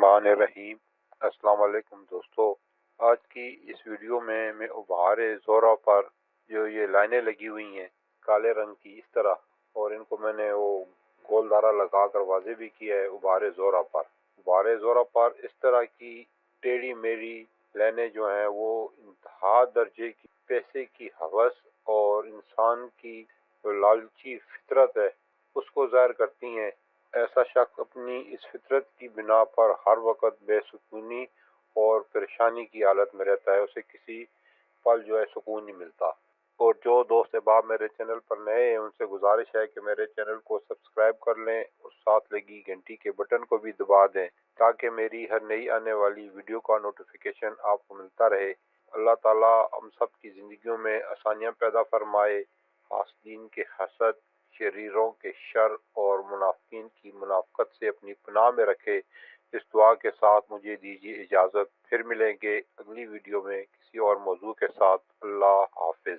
बिस्मिल्लाहिर्रहमानिर्रहीम। अस्सलाम वालेकुम दोस्तों। आज की इस वीडियो में मैं उभार ज़ोरा पर जो ये लाइनें लगी हुई हैं काले रंग की इस तरह, और इनको मैंने वो गोल दारा लगा कर वाज़े भी किया है। उभार ज़ोरा पर इस तरह की टेढ़ी मेढ़ी लाइनें जो हैं वो इंतहा दर्जे की पैसे की हवस और इंसान की जो लालची फितरत है उसको ज़ाहिर करती हैं। ऐसा शख्स अपनी इस फितरत की बिना पर हर वक्त बेसुकूनी और परेशानी की हालत में रहता है। उसे किसी पल जो है सुकून नहीं मिलता। और जो दोस्त अहबाब मेरे चैनल पर नए हैं उनसे गुजारिश है कि मेरे चैनल को सब्सक्राइब कर लें और साथ लगी घंटी के बटन को भी दबा दें ताकि मेरी हर नई आने वाली वीडियो का नोटिफिकेशन आपको मिलता रहे। अल्लाह ताला हम सब की ज़िंदगियों में आसानियाँ पैदा फरमाए, हासदीन के हसद, शरीरों के शर और मुनाफिकीन की मुनाफकत से अपनी पनाह में रखे। इस दुआ के साथ मुझे दीजिए इजाज़त। फिर मिलेंगे अगली वीडियो में किसी और मौजू के साथ। अल्लाह हाफिज।